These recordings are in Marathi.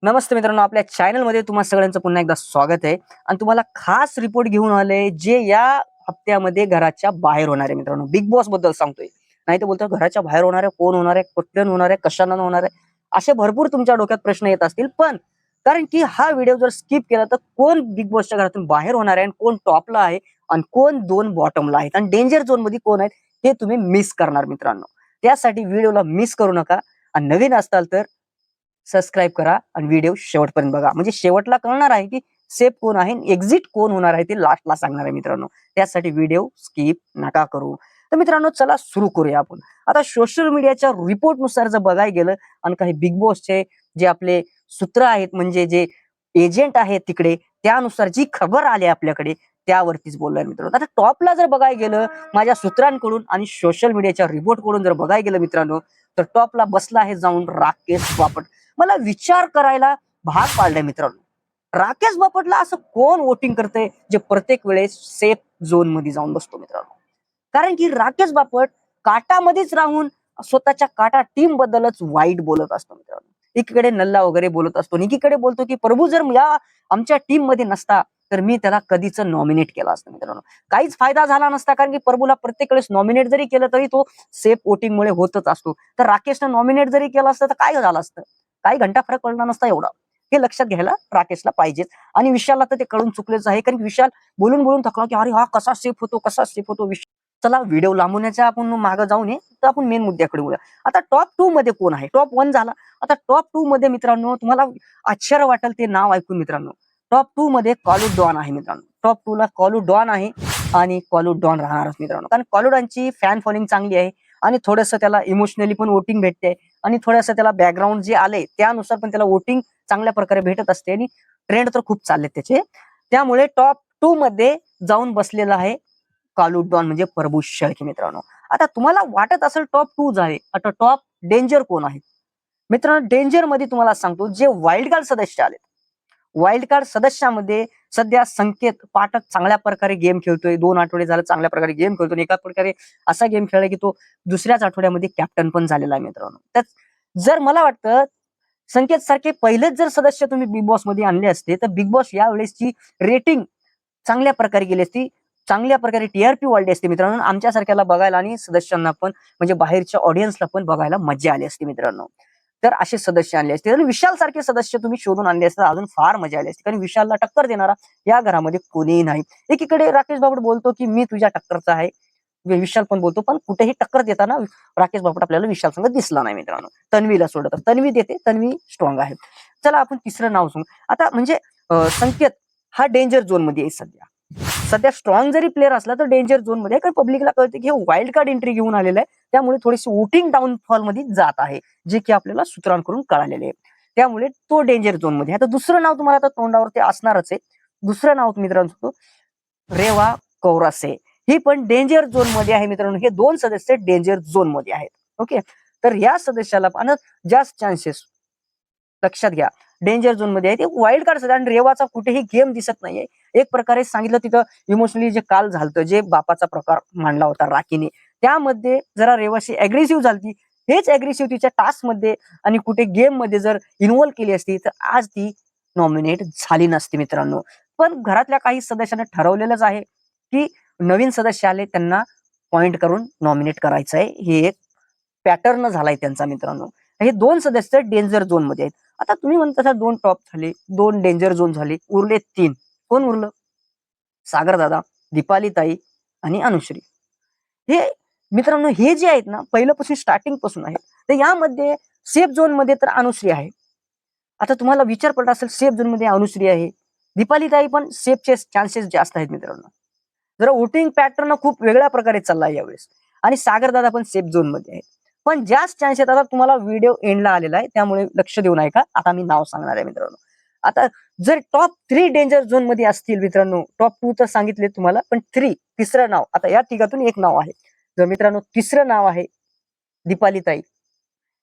नमस्ते मित्रांनो, आपल्या चॅनलमध्ये तुम्हा सगळ्यांचं पुन्हा एकदा स्वागत आहे. आणि तुम्हाला खास रिपोर्ट घेऊन आले जे या हप्त्यामध्ये घराच्या बाहेर होणार आहे. मित्रांनो, बिग बॉस बद्दल सांगतोय. नाही तर बोलतो घराच्या बाहेर होणार आहे, कोण होणार आहे, कुठून होणार आहे, कशानं होणार आहे, असे भरपूर तुमच्या डोक्यात प्रश्न येत असतील. पण कारण की हा व्हिडिओ जर स्किप केला तर कोण बिग बॉसच्या घरातून बाहेर होणार आहे आणि कोण टॉपला आहे आणि कोण 2 बॉटमला आहेत आणि डेंजर झोन मध्ये कोण आहेत हे तुम्ही मिस करणार मित्रांनो. त्यासाठी व्हिडिओला मिस करू नका आणि नवीन असताल तर सबस्क्राईब करा आणि व्हिडिओ शेवटपर्यंत बघा. म्हणजे शेवटला कळणार आहे की सेफ कोण आहे, एक्झिट कोण होणार आहे ते लास्टला सांगणार आहे मित्रांनो. त्यासाठी व्हिडिओ स्किप नका करू. तर मित्रांनो, चला सुरू करूया आपण. आता सोशल मीडियाच्या रिपोर्टनुसार जर बघायला गेलं आणि काही बिग बॉसचे जे आपले सूत्र आहेत, म्हणजे जे एजंट आहेत तिकडे, त्यानुसार जी खबर आली आपल्याकडे त्यावरतीच बोललोय मित्रांनो. आता टॉपला जर बघायला गेलं माझ्या सूत्रांकडून आणि सोशल मीडियाच्या रिपोर्ट कडून जर बघायला गेलं मित्रांनो, तर टॉपला बसला आहे जाऊन राकेश बापट. मला विचार करायला भाग पाडलाय मित्रांनो. राकेश बापटला असं कोण वोटिंग करतंय जे प्रत्येक वेळेस सेफ झोन मध्ये जाऊन बसतो मित्रांनो. कारण की राकेश बापट काटामध्येच राहून स्वतःच्या काटा टीम बद्दलच वाईट बोलत असतो मित्रांनो. एकीकडे नल्ला वगैरे बोलत असतो आणि एकीकडे बोलतो की प्रभू जर या आमच्या टीम मध्ये नसता तर मी त्याला कधीच नॉमिनेट केला असतं मित्रांनो. काहीच फायदा झाला नसता, कारण की प्रभूला प्रत्येक वेळेस नॉमिनेट जरी केलं तरी तो सेफ वोटिंग मुळे होतच असतो. तर राकेशनं नॉमिनेट जरी केलं असतं तर काय झालं असतं, काही घंटा फरक पडला नसता एवढा. हे लक्षात घ्यायला राकेशला पाहिजेच. आणि विशालला तर ते कळून चुकलेच आहे, कारण विशाल बोलून बोलून थकला की अरे हा कसा सेफ होतो, कसा सेफ होतो. चला व्हिडिओ लांबवण्याच्या आपण मागे जाऊ नये, तर आपण मेन मुद्द्याकडे बोलूया. आता टॉप 2 मध्ये कोण आहे? टॉप 1 झाला. आता टॉप 2 मध्ये मित्रांनो तुम्हाला आश्चर्य वाटेल ते नाव ऐकून मित्रांनो. टॉप 2 मध्ये कॉलू डॉन आहे मित्रांनो. टॉप 2 ला कॉलू डॉन आहे आणि कॉलू डॉन राहणारच मित्रांनो. कारण कॉलू डॉनची फॅन फॉलोइंग चांगली आहे आणि थोडंसं त्याला इमोशनली पण वोटिंग भेटते आणि थोडंसं त्याला बॅकग्राऊंड जे आले त्यानुसार पण त्याला वोटिंग चांगल्या प्रकारे भेटत असते आणि ट्रेंड तर खूप चाललेत त्याचे. त्यामुळे टॉप 2 मध्ये जाऊन बसलेला आहे कालू डॉन, म्हणजे प्रभू शेळके मित्रांनो. आता तुम्हाला वाटत असेल टॉप 2 आहे, आता टॉप डेंजर कोण आहे मित्रांनो? डेंजर मध्ये तुम्हाला सांगतो जे वाईल्ड कार्ड सदस्य आले. वाईल्ड कार्ड सदस्यामध्ये सध्या संकेत पाठक चांगल्या प्रकारे गेम खेळतोय. 2 आठवडे झाले चांगल्या प्रकारे गेम खेळतोय आणि एका प्रकारे असा गेम खेळलाय की तो दुसऱ्याच आठवड्यामध्ये कॅप्टन पण झालेला आहे मित्रांनो. तर जर मला वाटतं संकेत सारखे पहिलेच जर सदस्य तुम्ही बिग बॉस मध्ये आणले असते तर बिग बॉस या वेळेसची रेटिंग चांगल्या प्रकारे गेली असती, चांगल्या प्रकारे टीआरपी वाढली असते मित्रांनो. आमच्यासारख्याला बघायला आणि सदस्यांना पण, म्हणजे बाहेरच्या ऑडियन्सला पण बघायला मजा आली असती मित्रांनो. तर असे सदस्य आणले असते आणि विशाल सारखे सदस्य तुम्ही शोधून आणले असते अजून फार मजा आली असती, कारण विशालला टक्कर देणारा या घरामध्ये कोणीही नाही. एकीकडे राकेश बाबड बोलतो की मी तुझ्या टक्करचा आहे, विशाल पण बोलतो, पण कुठेही टक्कर देताना राकेश बापट आपल्याला विशाल संघ दिसला नाही मित्रांनो. तन्वीला सोडत तन्वी देते, तन्वी स्ट्रॉंग आहे. चला आपण तिसरं नाव सांगू. आता म्हणजे संकेत हा डेंजर झोन मध्ये आहे सध्या. सध्या स्ट्रॉंग जरी प्लेअर असला तर डेंजर झोन मध्ये, कारण पब्लिकला कळते की हे वाईल्ड कार्ड एंट्री घेऊन आलेलं आहे, त्यामुळे थोडीशी वोटिंग डाऊनफॉल मध्ये जात आहे, जे की आपल्याला सूत्रांकडून कळालेले आहे. त्यामुळे तो डेंजर झोन मध्ये. आता दुसरं नाव तुम्हाला आता तोंडावरती असणारच आहे. दुसरं नाव मित्रांनो रेवा कौरासे. ही पण डेंजर झोन मध्ये आहे मित्रांनो. हे 2 सदस्य डेंजर झोन मध्ये आहेत. ओके, तर या सदस्याला पण जास्त चान्सेस लक्षात घ्या डेंजर झोन मध्ये आहे. ते वाईल्ड कार्ड आणि रेवाचा कुठेही गेम दिसत नाहीये. एक प्रकारे सांगितलं तिथं इमोशनली जे काल झालतं, जे बापाचा प्रकार मांडला होता राखीने, त्यामध्ये जरा रेवाशी अग्रेसिव्ह झालती. हेच अग्रेसिव्ह तिच्या टास्क मध्ये आणि कुठे गेम मध्ये जर इन्व्हॉल्व केली असती तर आज ती नॉमिनेट झाली नसती मित्रांनो. पण घरातल्या काही सदस्यांना ठरवलेलंच आहे की नवीन सदस्य आले त्यांना पॉइंट करून नॉमिनेट करायचं आहे. हे एक पॅटर्न झालाय त्यांचा मित्रांनो. हे 2 सदस्य डेंजर झोन मध्ये आहेत. आता तुम्ही म्हणता 2 टॉप झाले, 2 डेंजर झोन झाले, उरले 3. कोण उरलं? सागर दादा, दीपाली ताई आणि अनुश्री. हे मित्रांनो हे जे आहेत ना पहिल्यापासून स्टार्टिंग पासून आहेत. तर यामध्ये सेफ झोन मध्ये तर अनुश्री आहे. आता तुम्हाला विचार पडला असेल सेफ झोन मध्ये अनुश्री आहे, दीपाली ताई पण सेफचे चान्सेस जास्त आहेत मित्रांनो. जरा वोटिंग पॅटर्न खूप वेगळ्या प्रकारे चाललाय यावेळेस आणि सागर दादा पण सेफ झोन मध्ये आहे. पण जास्त चान्स आहेत. आता तुम्हाला व्हिडिओ एंडला आलेला आहे त्यामुळे लक्ष देऊ नका. आता मी नाव सांगणार आहे मित्रांनो. आता जर टॉप 3 डेंजर झोन मध्ये असतील मित्रांनो, टॉप 2 तर सांगितले तुम्हाला, पण 3 तिसरं नाव, आता या तिघातून एक नाव आहे. जर मित्रांनो तिसरं नाव आहे दीपाली ताई.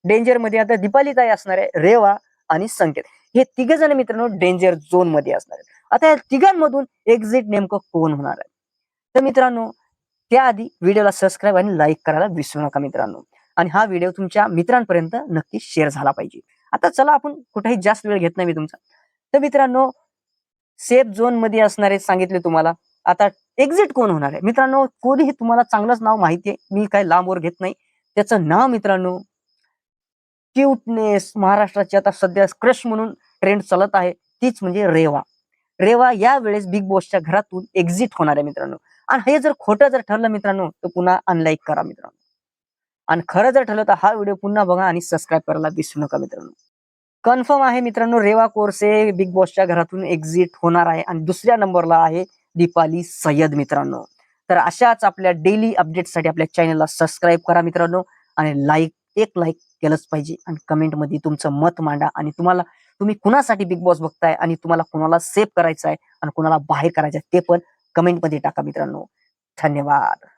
डेंजर मध्ये आता दीपाली ताई असणार आहे, रेवा आणि संकेत. हे तिघ जण मित्रांनो डेंजर झोन मध्ये असणार आहेत. आता या तिघांमधून एक्झिट नेमकं कोण होणार आहे? तर मित्रांनो त्याआधी व्हिडिओला सबस्क्राईब आणि लाईक करायला विसरू नका मित्रांनो. आणि हा व्हिडिओ तुमच्या मित्रांपर्यंत नक्की शेअर झाला पाहिजे. आता चला आपण कुठेही जास्त वेळ घेत नाही मी तुमचा. तर मित्रांनो, सेफ झोन मध्ये असणारे सांगितले तुम्हाला. आता एक्झिट कोण होणार आहे मित्रांनो? कोणीही तुम्हाला चांगलंच नाव माहिती आहे, मी काय लांबवर घेत नाही. त्याचं नाव मित्रांनो क्यूटनेस, महाराष्ट्राची आता सध्या क्रश म्हणून ट्रेंड चालत आहे, तीच म्हणजे रेवा. रेवा या वेळेस बिग बॉसच्या घरातून एक्झिट होणार आहे मित्रांनो. आणि हे जर खोटं जर ठरलं मित्रांनो, तर पुन्हा अनलाईक करा मित्रांनो. आणि खरं जर ठरलं तर हा व्हिडिओ पुन्हा बघा आणि सबस्क्राईब करायला विसरू नका मित्रांनो. कन्फर्म आहे मित्रांनो, रेवा कोरसे बिग बॉसच्या घरातून एक्झिट होणार आहे आणि दुसऱ्या नंबरला आहे दीपाली सय्यद मित्रांनो. तर अशाच आपल्या डेली अपडेटसाठी आपल्या चॅनलला सबस्क्राईब करा मित्रांनो आणि एक लाईक केलंच पाहिजे आणि कमेंटमध्ये तुमचं मत मांडा आणि तुम्ही कुणासाठी बिग बॉस बघताय आणि तुम्हाला कुणाला सेव्ह करायचं आहे आणि कुणाला बाहेर करायचं आहे ते पण कमेंटमध्ये टाका मित्रांनो. धन्यवाद.